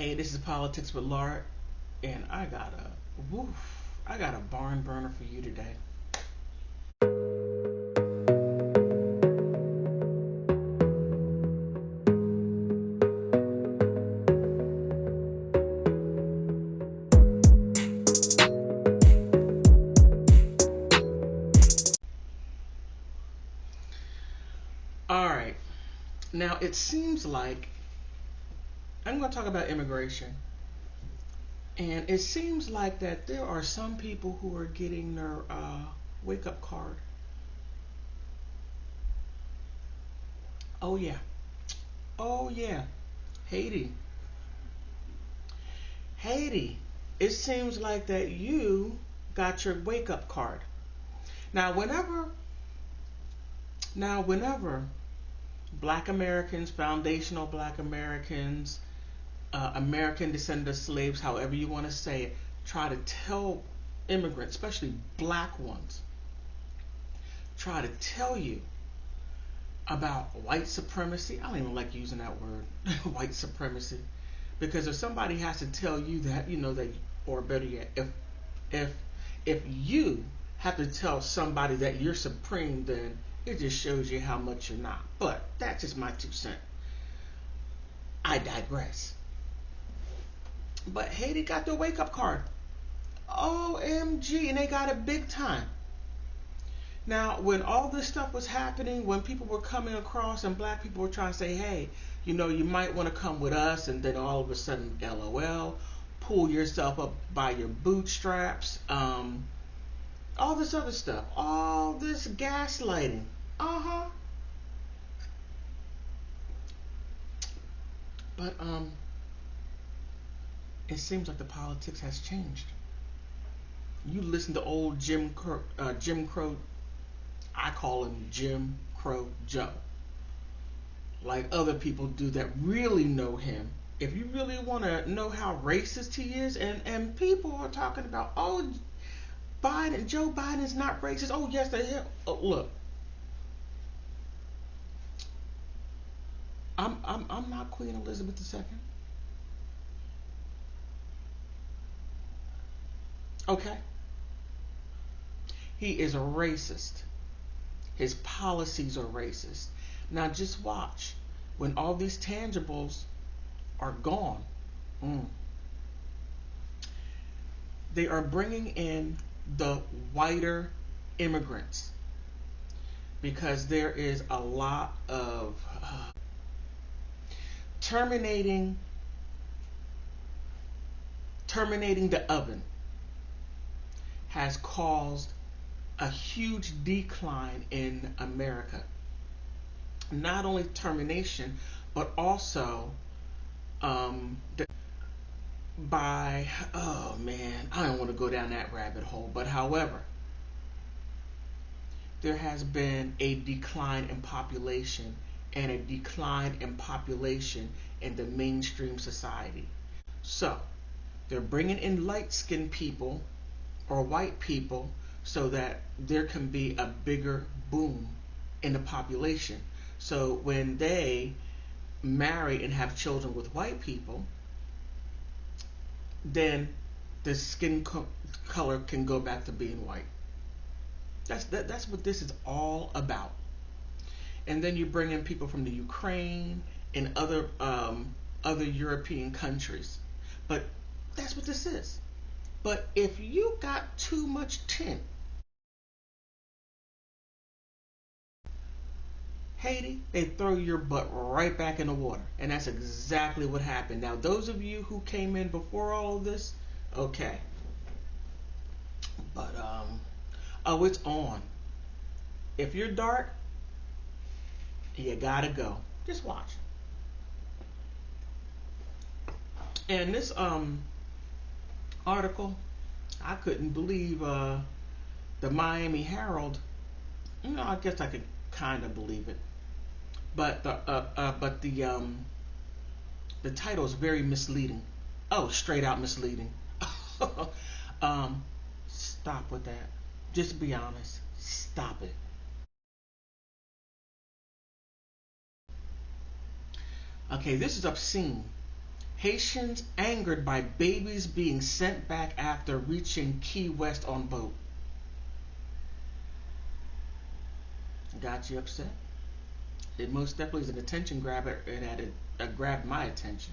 Hey, this is Politics with Lard, and I got a barn burner for you today. All right, now it seems like I'm going to talk about immigration, and it seems like that there are some people who are getting their wake up card. Oh yeah, oh yeah, Haiti, Haiti. It seems like that you got your wake up card. Now, whenever Black Americans, foundational Black Americans, American descendant slaves, however you want to say it, try to tell immigrants, especially black ones, try to tell you about white supremacy. I don't even like using that word, white supremacy, because if somebody has to tell you that, that, or better yet, if if you have to tell somebody that you're supreme, then it just shows you how much you're not. But that's just my 2 cents. I digress. But Haiti got their wake up card. OMG, and they got it big time. Now, when all this stuff was happening, when people were coming across and black people were trying to say, hey, you might want to come with us, and then all of a sudden, LOL, pull yourself up by your bootstraps, all this other stuff, all this gaslighting. Uh-huh. But it seems like the politics has changed. You listen to old Jim Crow, I call him Jim Crow Joe, like other people do that really know him. If you really want to know how racist he is, and people are talking about, oh, Joe Biden's not racist. Oh, yes, they are. Oh, look, I'm not Queen Elizabeth II. Okay, he is a racist. His policies are racist. Now just watch. When all these tangibles are gone, mm, they are bringing in the whiter immigrants because there is a lot of terminating the oven has caused a huge decline in America. Not only termination, but also by, oh man, I don't want to go down that rabbit hole, but however, there has been a decline in population and a decline in population in the mainstream society. So, they're bringing in light-skinned people or white people so that there can be a bigger boom in the population. So when they marry and have children with white people, then the color can go back to being white. That's what this is all about. And then you bring in people from the Ukraine and other European countries. But that's what this is. But if you got too much tint, Haiti, they throw your butt right back in the water. And that's exactly what happened. Now, those of you who came in before all of this, okay. But, oh, it's on. If you're dark, you gotta go. Just watch. And this article, I couldn't believe the Miami Herald. I guess I could kind of believe it, but the title is very misleading. Oh, straight out misleading. Stop with that. Just be honest. Stop it. Okay, this is obscene. Haitians angered by babies being sent back after reaching Key West on boat. Got you upset? It most definitely is an attention grabber. It grabbed my attention.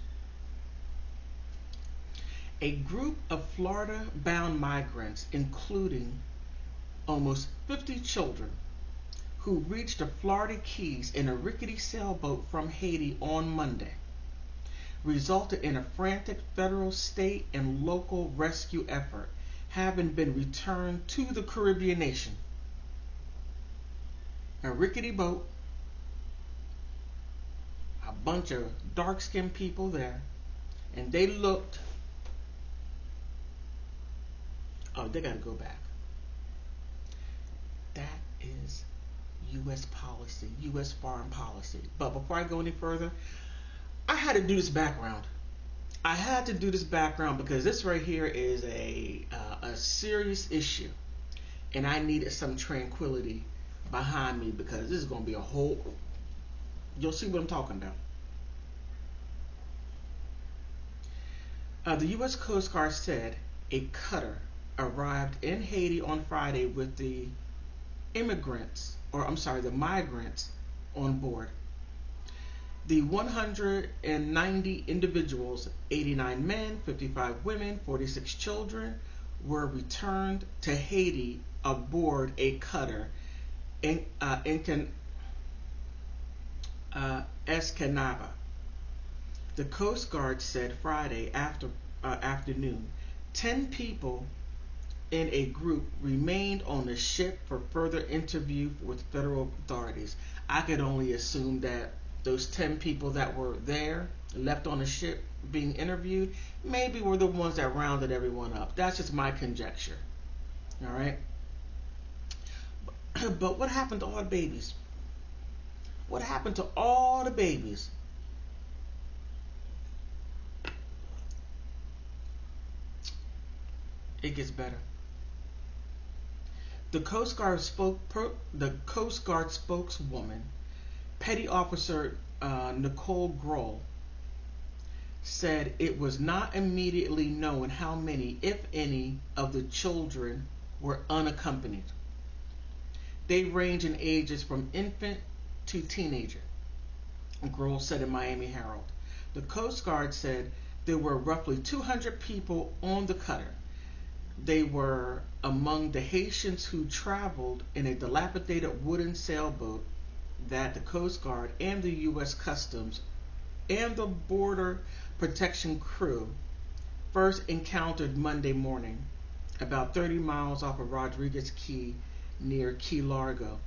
A group of Florida-bound migrants, including almost 50 children, who reached the Florida Keys in a rickety sailboat from Haiti on Monday, resulted in a frantic federal, state, and local rescue effort, having been returned to the Caribbean nation. A rickety boat, a bunch of dark-skinned people there, and they looked, oh, they got to go back. That is U.S. policy, U.S. foreign policy. But before I go any further, I had to do this background. I had to do this background because this right here is a serious issue, and I needed some tranquility behind me because this is going to be a whole. You'll see what I'm talking about. The U.S. Coast Guard said a cutter arrived in Haiti on Friday with the migrants on board. The 190 individuals, 89 men, 55 women, 46 children, were returned to Haiti aboard a cutter in Escanaba. The Coast Guard said Friday afternoon 10 people in a group remained on the ship for further interview with federal authorities. I could only assume that those 10 people that were there, left on the ship being interviewed, maybe were the ones that rounded everyone up. That's just my conjecture. All right? But what happened to all the babies? What happened to all the babies? It gets better. The Coast Guard spokeswoman, Petty Officer Nicole Grohl, said it was not immediately known how many, if any, of the children were unaccompanied. They range in ages from infant to teenager, Grohl said in Miami Herald. The Coast Guard said there were roughly 200 people on the cutter. They were among the Haitians who traveled in a dilapidated wooden sailboat that the Coast Guard and the U.S. Customs and the Border Protection crew first encountered Monday morning, about 30 miles off of Rodriguez Key near Key Largo.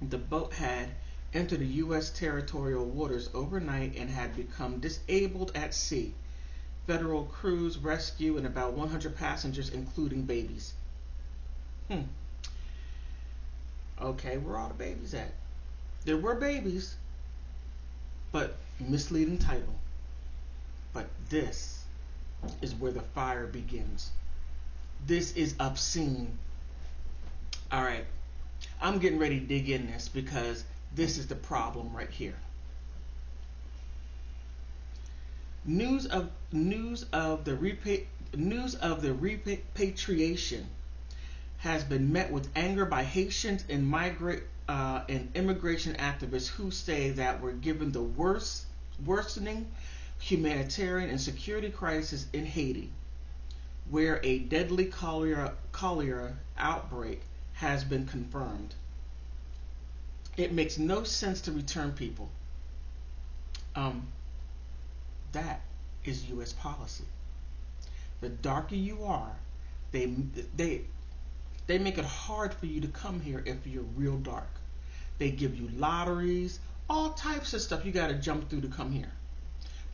The boat had entered the U.S. territorial waters overnight and had become disabled at sea. Federal crews rescue and about 100 passengers, including babies. Okay, where are all the babies at? There were babies, but misleading title. But this is where the fire begins. This is obscene. All right, I'm getting ready to dig in this because this is the problem right here. News of the repatriation has been met with anger by Haitians and immigration activists who say that we're given the worsening humanitarian and security crisis in Haiti, where a deadly cholera outbreak has been confirmed. It makes no sense to return people. That is U.S. policy. The darker you are, they make it hard for you to come here if you're real dark. They give you lotteries, all types of stuff you got to jump through to come here.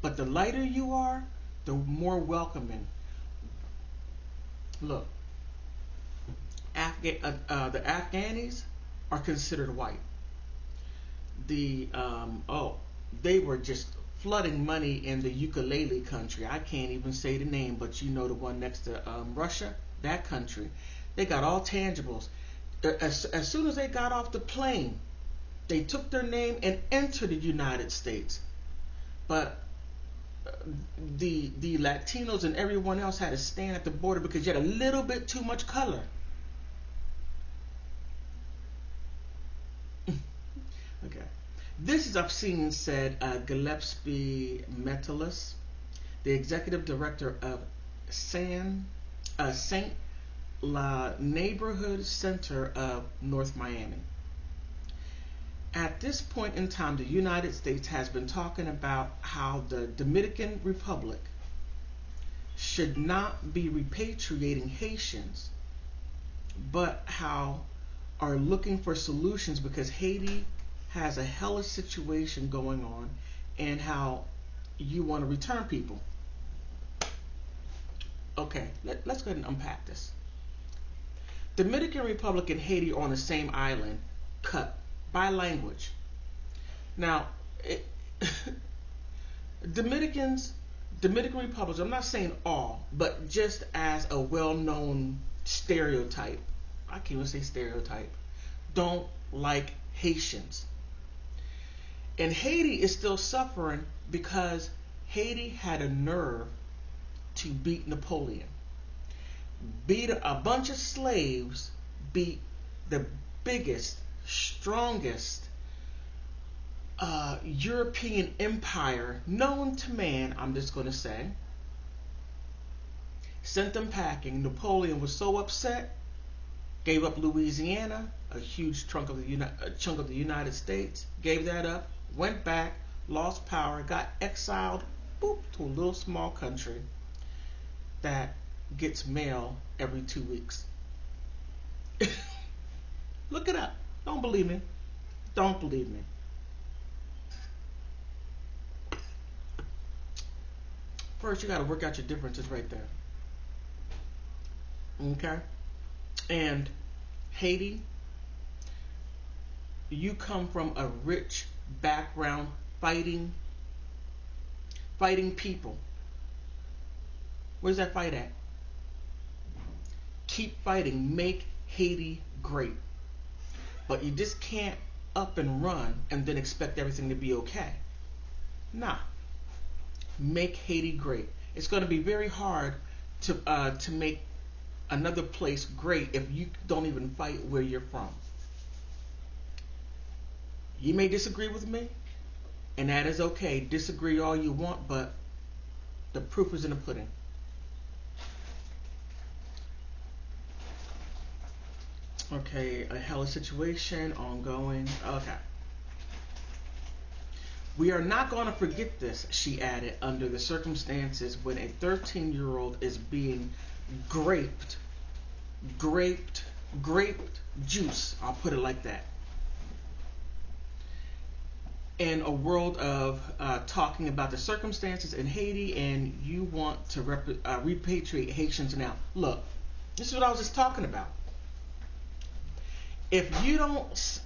But the lighter you are, the more welcoming. Look, the Afghanis are considered white. They were just flooding money in the ukulele country. I can't even say the name, but you know the one next to Russia, that country. They got all tangibles. As soon as they got off the plane, they took their name and entered the United States. But the Latinos and everyone else had to stand at the border because you had a little bit too much color. Okay. This is obscene, said Gillespie Metellus, the executive director of Saint La Neighborhood Center of North Miami. At this point in time, the United States has been talking about how the Dominican Republic should not be repatriating Haitians, but how are looking for solutions because Haiti has a hellish situation going on and how you want to return people. Okay, let's go ahead and unpack this. Dominican Republic and Haiti are on the same island, cut by language. Now, Dominican Republic, I'm not saying all, but just as a well-known stereotype, I can't even say stereotype, don't like Haitians. And Haiti is still suffering because Haiti had a nerve to beat Napoleon. Beat a bunch of slaves, beat the biggest, strongest European empire known to man, I'm just going to say. Sent them packing. Napoleon was so upset, gave up Louisiana, a huge chunk of the United States, gave that up, went back, lost power, got exiled, boop, to a little small country that gets mail every 2 weeks. Look it up. Don't believe me. Don't believe me. First, you got to work out your differences right there. Okay? And Haiti, you come from a rich background fighting people. Where's that fight at? Keep fighting. Make Haiti great. But you just can't up and run and then expect everything to be okay. Nah. Make Haiti great. It's going to be very hard to make another place great if you don't even fight where you're from. You may disagree with me, and that is okay. Disagree all you want, but the proof is in the pudding. Okay, a hellish situation, ongoing. Okay. We are not going to forget this, she added, under the circumstances when a 13-year-old is being graped juice, I'll put it like that. In a world of talking about the circumstances in Haiti, and you want to repatriate Haitians now. Look, this is what I was just talking about. If you don't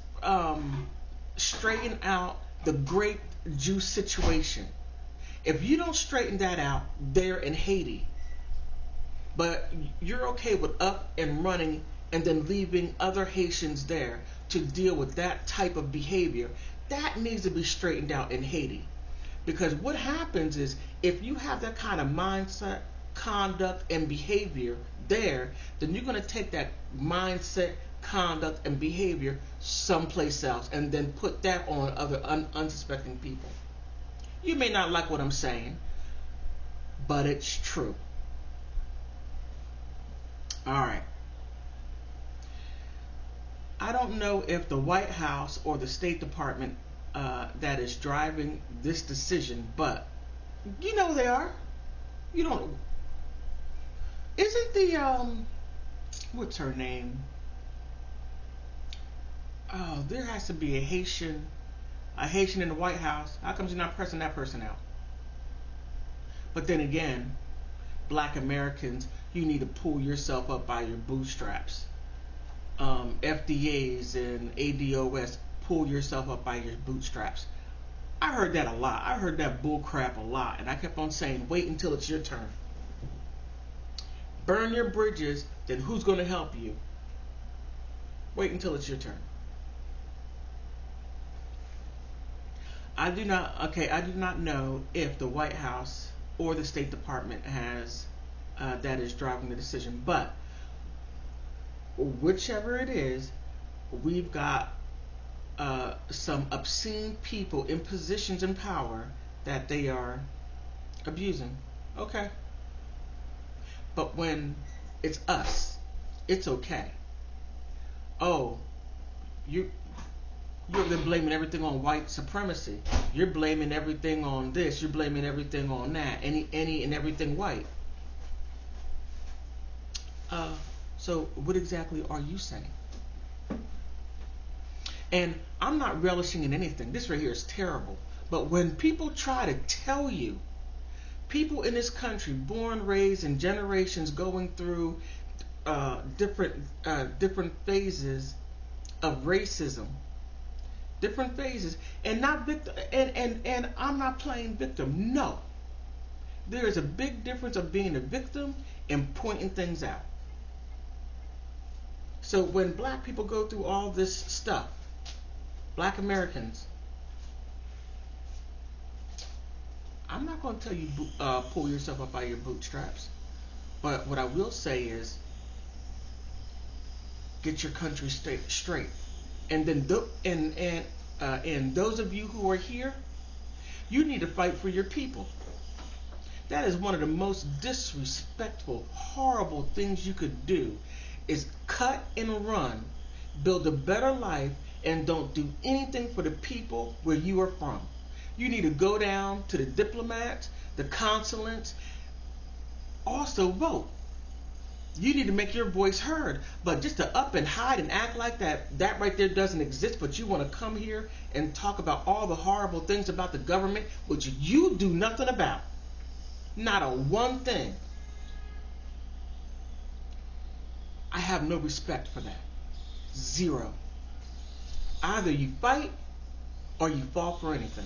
straighten out the grape juice situation, if you don't straighten that out there in Haiti, but you're okay with up and running and then leaving other Haitians there to deal with that type of behavior, that needs to be straightened out in Haiti. Because what happens is, if you have that kind of mindset, conduct, and behavior there, then you're going to take that mindset, conduct, and behavior someplace else and then put that on other unsuspecting people. You may not like what I'm saying, but it's true. Alright. I don't know if the White House or the State Department that is driving this decision, but you know they are. You don't. Isn't the what's her name? Oh, there has to be a Haitian in the White House. How come you're not pressing that person out? But then again, Black Americans, you need to pull yourself up by your bootstraps. FDAs and ADOS, pull yourself up by your bootstraps. I heard that a lot. I heard that bull crap a lot, and I kept on saying, wait until it's your turn. Burn your bridges, then who's going to help you? Wait until it's your turn. I do not know if the White House or the State Department has that is driving the decision. But whichever it is, we've got some obscene people in positions in power that they are abusing. Okay. But when it's us, it's okay. Oh, you you're blaming everything on white supremacy. You're blaming everything on this. You're blaming everything on that. Any and everything white. So what exactly are you saying? And I'm not relishing in anything. This right here is terrible. But when people try to tell you, people in this country, born, raised, and generations going through different phases of racism, different phases, and not victim, and I'm not playing victim. No, there is a big difference of being a victim and pointing things out. So when black people go through all this stuff, black Americans, I'm not going to tell you pull yourself up by your bootstraps, but what I will say is get your country straight. And then and those of you who are here, you need to fight for your people. That is one of the most disrespectful, horrible things you could do, is cut and run, build a better life, and don't do anything for the people where you are from. You need to go down to the diplomats, the consulates, also vote. You need to make your voice heard. But just to up and hide and act like that right there doesn't exist, but you want to come here and talk about all the horrible things about the government, which you do nothing about. Not a one thing. I have no respect for that. Zero. Either you fight or you fall for anything.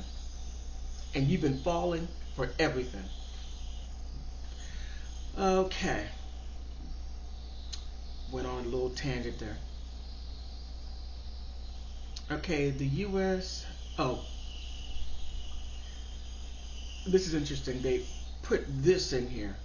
And you've been falling for everything. Okay. Went on a little tangent there. Okay, the U.S. Oh. This is interesting. They put this in here.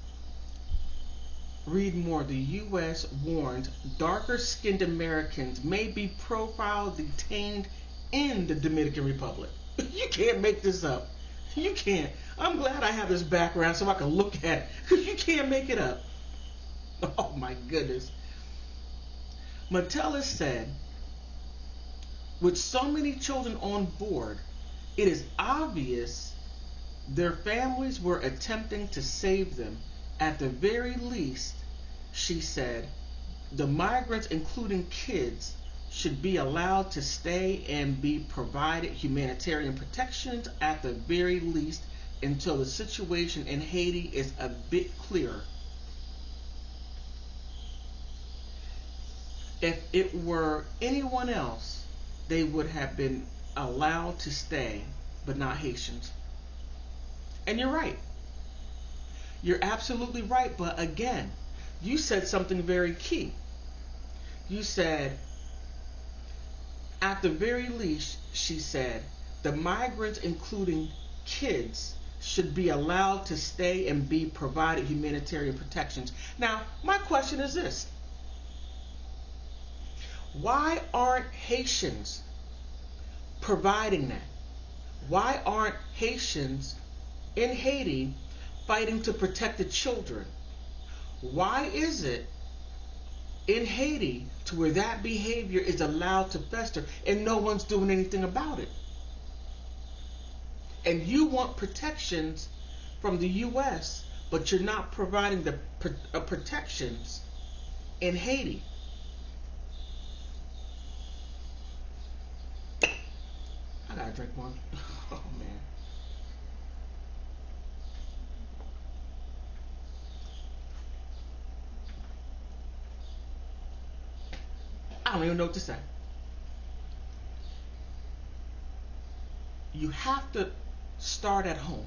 Read more. The U.S. warns darker-skinned Americans may be profiled, detained in the Dominican Republic. You can't make this up. You can't. I'm glad I have this background so I can look at it. You can't make it up. Oh my goodness. Mattel said, with so many children on board, it is obvious their families were attempting to save them. At the very least, she said, the migrants, including kids, should be allowed to stay and be provided humanitarian protections at the very least until the situation in Haiti is a bit clearer. If it were anyone else, they would have been allowed to stay, but not Haitians. And you're right. You're absolutely right. But again, you said something very key. You said, at the very least, she said, the migrants, including kids, should be allowed to stay and be provided humanitarian protections. Now, my question is this. Why aren't Haitians providing that? Why aren't Haitians in Haiti fighting to protect the children? Why is it in Haiti to where that behavior is allowed to fester and no one's doing anything about it? And you want protections from the U.S., but you're not providing the protections in Haiti. I gotta drink one. Oh man. I don't even know what to say. You have to start at home.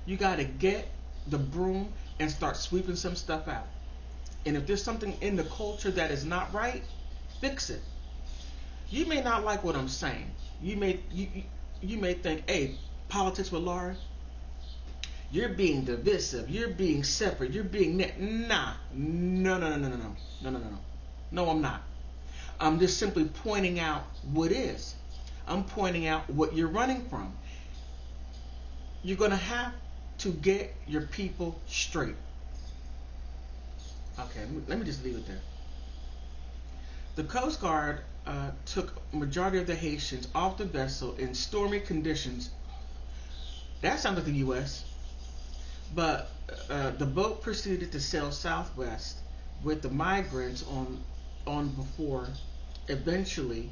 You got to get the broom and start sweeping some stuff out. And if there's something in the culture that is not right, fix it. You may not like what I'm saying. You may think, hey, politics with Laura, You're being divisive. You're being separate. You're being nah. No, no, no, no, no, no, no, no, no, no. No, I'm not. I'm just simply pointing out what is. I'm pointing out what you're running from. You're gonna have to get your people straight. Okay, let me just leave it there. The Coast Guard took majority of the Haitians off the vessel in stormy conditions. That sounds like the U.S. But the boat proceeded to sail southwest with the migrants on before, eventually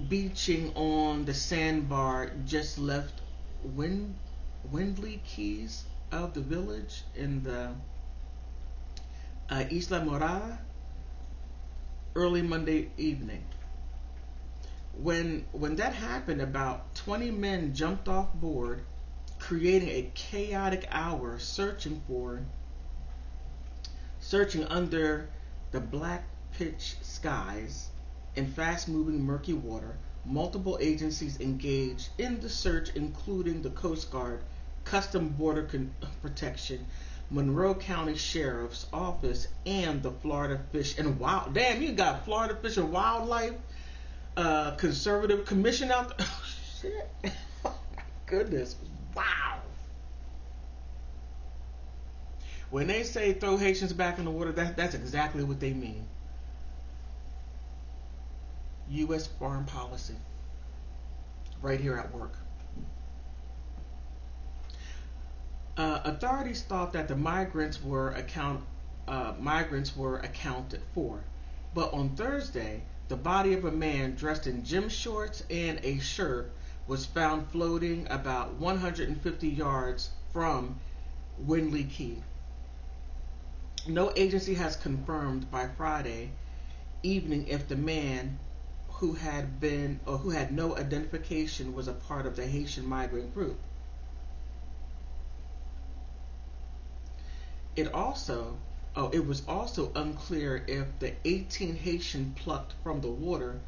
beaching on the sandbar just left Windley Keys of the village in the Isla Morada early Monday evening. When that happened, about 20 men jumped off board, creating a chaotic hour searching under the black pitch skies in fast-moving murky water. Multiple agencies engaged in the search, including the Coast Guard, Custom Border Protection, Monroe County Sheriff's Office, and the Florida Fish and Wild. Damn, you got Florida Fish and Wildlife Conservative Commission out there. Oh, shit. Oh, my goodness. Wow. When they say throw Haitians back in the water, that's exactly what they mean. U.S. foreign policy. Right here at work. Authorities thought that the migrants were accounted for, but on Thursday, the body of a man dressed in gym shorts and a shirt was found floating about 150 yards from Windley Key. No agency has confirmed by Friday evening if the man who had no identification was a part of the Haitian migrant group. It was also unclear if the 18 Haitian plucked from the water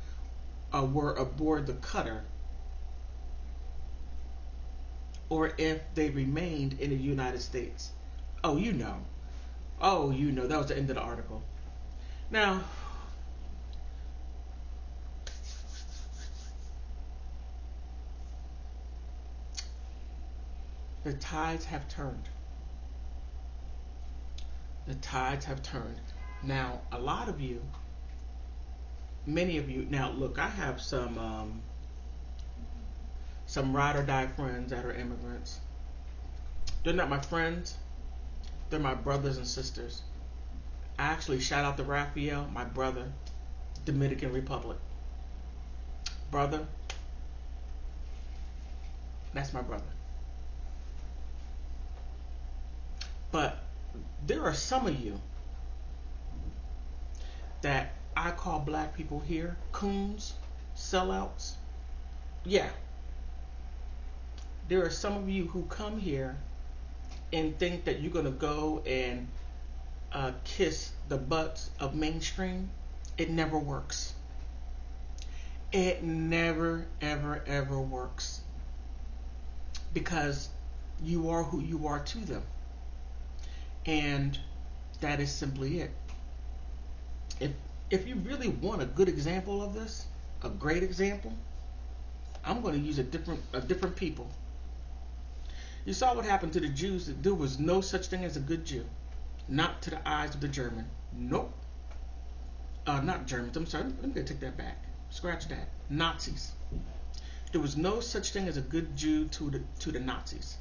were aboard the cutter, or if they remained in the United States. Oh, you know. That was the end of the article. Now, the tides have turned. The tides have turned. Now, a lot of you, many of you, now look, I have some ride or die friends that are immigrants. They're not my friends, they're my brothers and sisters. I actually shout out to Raphael, my brother, Dominican Republic. Brother, that's my brother. But there are some of you that I call black people here coons, sellouts. Yeah. There are some of you who come here and think that you're going to go and kiss the butts of mainstream. It never works. It never, ever, ever works. Because you are who you are to them. And that is simply it. If you really want a good example of this, a great example, I'm going to use a different people. You saw what happened to the Jews. There was no such thing as a good Jew. Not to the eyes of the German. Nope. Not Germans. I'm sorry. I'm going to take that back. Scratch that. Nazis. There was no such thing as a good Jew to the Nazis.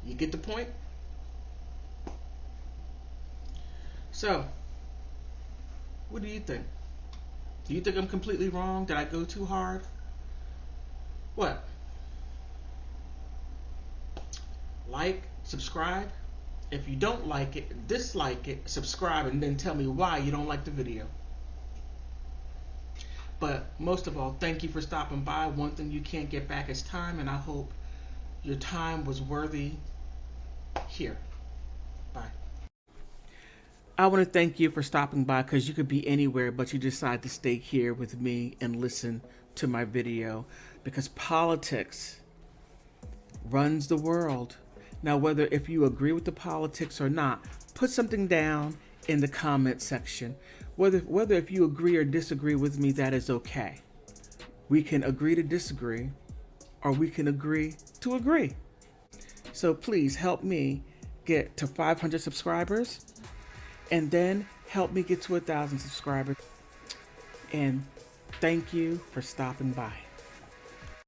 You get the point? So, what do you think? Do you think I'm completely wrong? Did I go too hard? What? Like, subscribe. If you don't like it, dislike it, subscribe, and then tell me why you don't like the video. But most of all, thank you for stopping by. One thing you can't get back is time, and I hope your time was worthy here. Bye. I want to thank you for stopping by, because you could be anywhere, but you decide to stay here with me and listen to my video, because politics runs the world. Now, whether if you agree with the politics or not, put something down in the comment section. Whether if you agree or disagree with me, that is okay. We can agree to disagree, or we can agree to agree. So please help me get to 500 subscribers, and then help me get to 1,000 subscribers. And thank you for stopping by.